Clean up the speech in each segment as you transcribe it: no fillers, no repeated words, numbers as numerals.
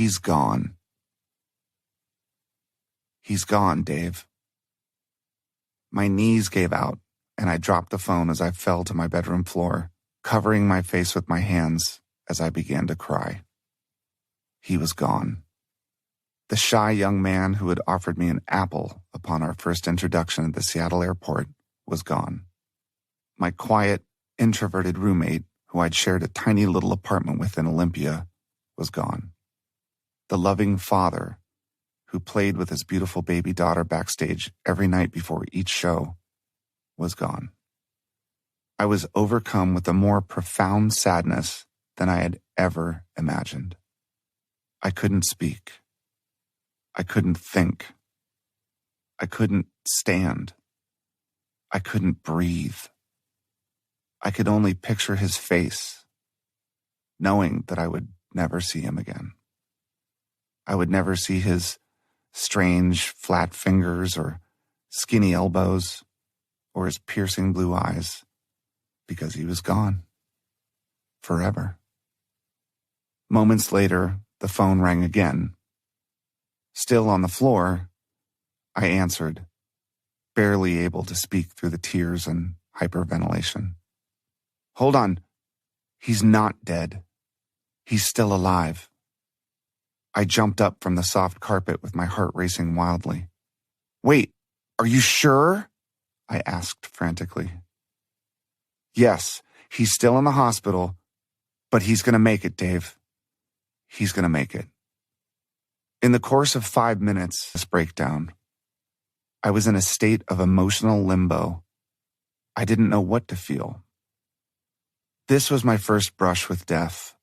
He's gone. He's gone, Dave. My knees gave out, and I dropped the phone as I fell to my bedroom floor, covering my face with my hands as I began to cry. He was gone. The shy young man who had offered me an apple upon our first introduction at the Seattle airport was gone. My quiet, introverted roommate, who I'd shared a tiny little apartment with in Olympia, was gone. The loving father, who played with his beautiful baby daughter backstage every night before each show, was gone. I was overcome with a more profound sadness than I had ever imagined. I couldn't speak. I couldn't think. I couldn't stand. I couldn't breathe. I could only picture his face, knowing that I would never see him again. I would never see his strange, flat fingers or skinny elbows or his piercing blue eyes, because he was gone. Forever. Moments later, the phone rang again. Still on the floor, I answered, barely able to speak through the tears and hyperventilation. Hold on. He's not dead. He's still alive. I jumped up from the soft carpet with my heart racing wildly. Wait, are you sure? I asked frantically. Yes, he's still in the hospital, but he's going to make it, Dave. He's going to make it. In the course of 5 minutes, this breakdown, I was in a state of emotional limbo. I didn't know what to feel. This was my first brush with death,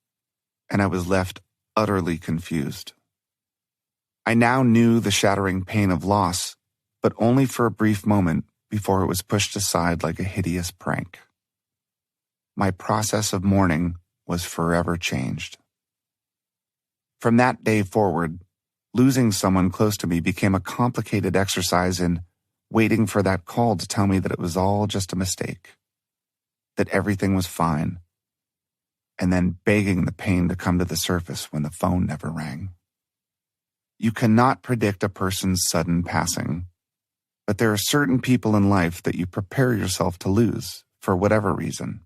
and I was left utterly confused. I now knew the shattering pain of loss, but only for a brief moment before it was pushed aside like a hideous prank. My process of mourning was forever changed. From that day forward, losing someone close to me became a complicated exercise in waiting for that call to tell me that it was all just a mistake, that everything was fine, and then begging the pain to come to the surface when the phone never rang. You cannot predict a person's sudden passing, but there are certain people in life that you prepare yourself to lose for whatever reason.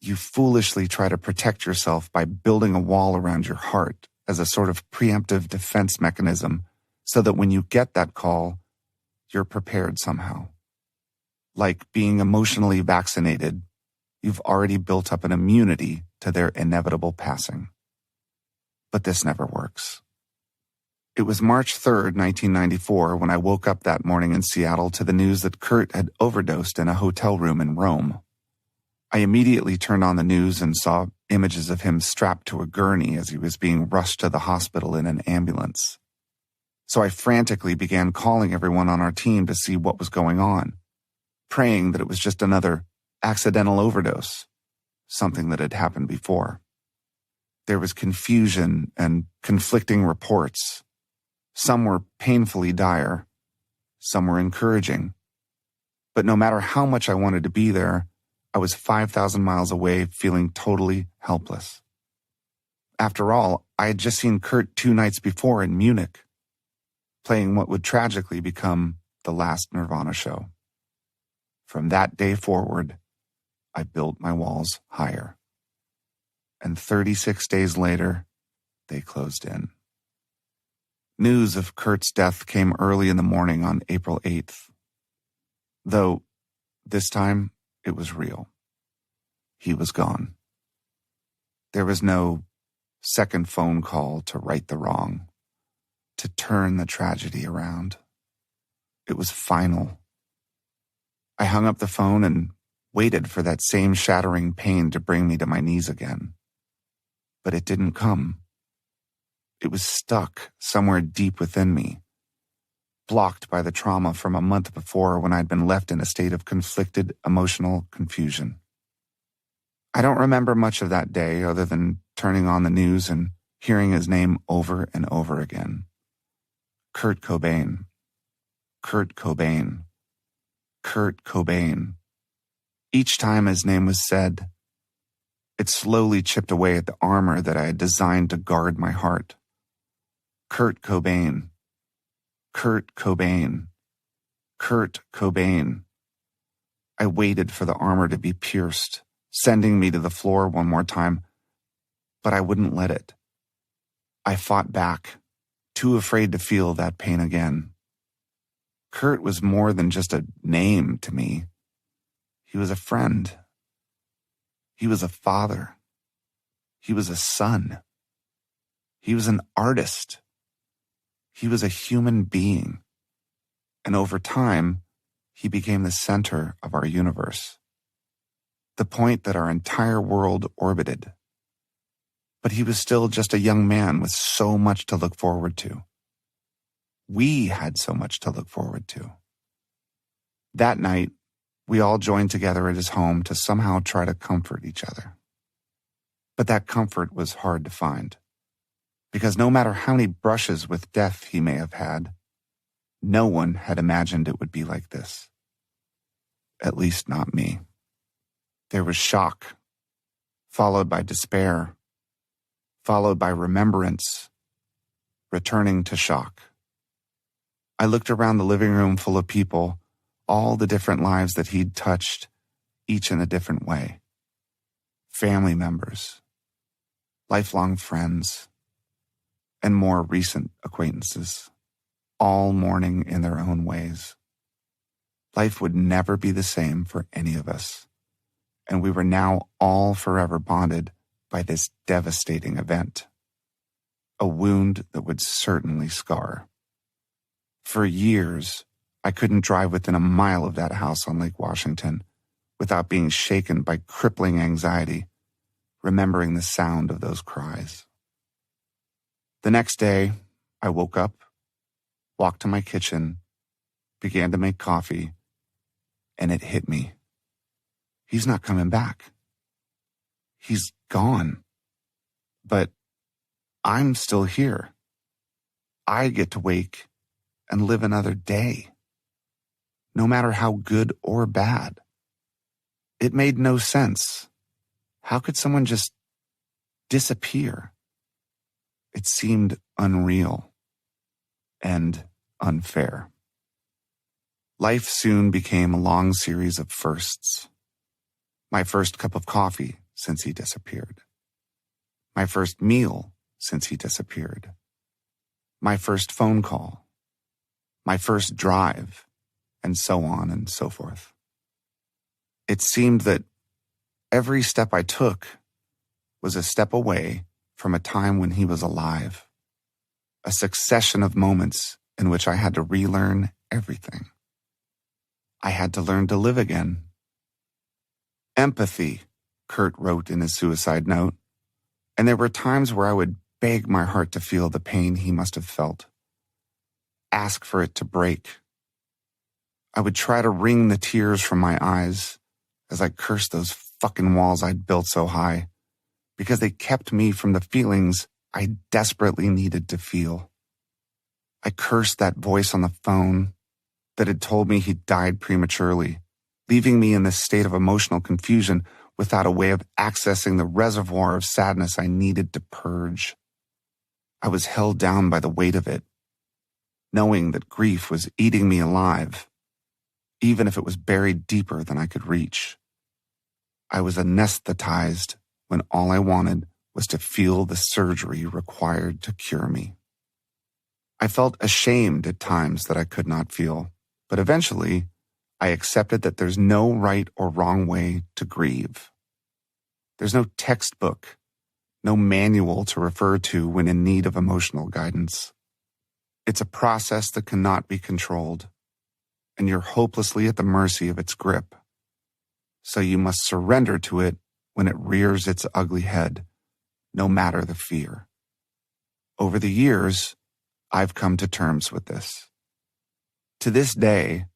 You foolishly try to protect yourself by building a wall around your heart as a sort of preemptive defense mechanism so that when you get that call, you're prepared somehow. Like being emotionally vaccinated, you've already built up an immunity to their inevitable passing. But this never works. It was March 3rd, 1994, when I woke up that morning in Seattle to the news that Kurt had overdosed in a hotel room in Rome. I immediately turned on the news and saw images of him strapped to a gurney as he was being rushed to the hospital in an ambulance. So I frantically began calling everyone on our team to see what was going on, praying that it was just another accidental overdose, something that had happened before. There was confusion and conflicting reports. Some were painfully dire, some were encouraging. But no matter how much I wanted to be there, I was 5,000 miles away feeling totally helpless. After all, I had just seen Kurt 2 nights before in Munich, playing what would tragically become the last Nirvana show. From that day forward, I built my walls higher. And 36 days later, they closed in. News of Kurt's death came early in the morning on April 8th. Though, this time, it was real. He was gone. There was no second phone call to right the wrong, to turn the tragedy around. It was final. I hung up the phone and waited for that same shattering pain to bring me to my knees again. But it didn't come. It was stuck somewhere deep within me, blocked by the trauma from a month before when I'd been left in a state of conflicted emotional confusion. I don't remember much of that day other than turning on the news and hearing his name over and over again. Kurt Cobain. Kurt Cobain. Kurt Cobain. Each time his name was said, it slowly chipped away at the armor that I had designed to guard my heart. Kurt Cobain. Kurt Cobain. Kurt Cobain. I waited for the armor to be pierced, sending me to the floor one more time, but I wouldn't let it. I fought back, too afraid to feel that pain again. Kurt was more than just a name to me. He was a friend. He was a father. He was a son. He was an artist. He was a human being. And over time, he became the center of our universe, the point that our entire world orbited. But he was still just a young man with so much to look forward to. We had so much to look forward to. That night, we all joined together at his home to somehow try to comfort each other. But that comfort was hard to find, because no matter how many brushes with death he may have had, no one had imagined it would be like this. At least not me. There was shock, followed by despair, followed by remembrance, returning to shock. I looked around the living room full of people, all the different lives that he'd touched, each in a different way. Family members, lifelong friends, and more recent acquaintances, all mourning in their own ways. Life would never be the same for any of us, and we were now all forever bonded by this devastating event, a wound that would certainly scar. For years, I couldn't drive within a mile of that house on Lake Washington without being shaken by crippling anxiety, remembering the sound of those cries. The next day, I woke up, walked to my kitchen, began to make coffee, and it hit me. He's not coming back. He's gone. But I'm still here. I get to wake and live another day, no matter how good or bad. It made no sense. How could someone just disappear? It seemed unreal and unfair. Life soon became a long series of firsts. My first cup of coffee since he disappeared. My first meal since he disappeared. My first phone call. My first drive, and so on and so forth. It seemed that every step I took was a step away from a time when he was alive, a succession of moments in which I had to relearn everything. I had to learn to live again. Empathy, Kurt wrote in his suicide note, and there were times where I would beg my heart to feel the pain he must have felt, ask for it to break. I would try to wring the tears from my eyes as I cursed those fucking walls I'd built so high, because they kept me from the feelings I desperately needed to feel. I cursed that voice on the phone that had told me he died prematurely, leaving me in this state of emotional confusion without a way of accessing the reservoir of sadness I needed to purge. I was held down by the weight of it, knowing that grief was eating me alive, even if it was buried deeper than I could reach. I was anesthetized when all I wanted was to feel the surgery required to cure me. I felt ashamed at times that I could not feel, but eventually I accepted that there's no right or wrong way to grieve. There's no textbook, no manual to refer to when in need of emotional guidance. It's a process that cannot be controlled, and you're hopelessly at the mercy of its grip. So you must surrender to it when it rears its ugly head, no matter the fear. Over the years, I've come to terms with this. To this day,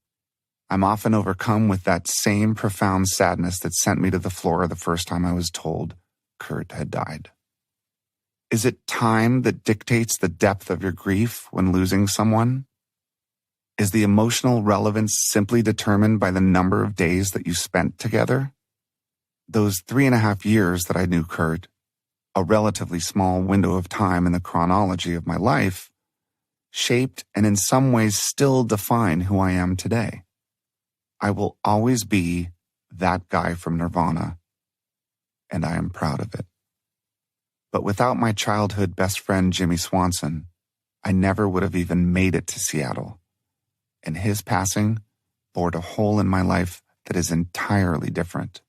I'm often overcome with that same profound sadness that sent me to the floor the first time I was told Kurt had died. Is it time that dictates the depth of your grief when losing someone? Is the emotional relevance simply determined by the number of days that you spent together? Those 3.5 years that I knew Kurt, a relatively small window of time in the chronology of my life, shaped and in some ways still define who I am today. I will always be that guy from Nirvana, and I am proud of it. But without my childhood best friend Jimmy Swanson, I never would have even made it to Seattle, and his passing bored a hole in my life that is entirely different.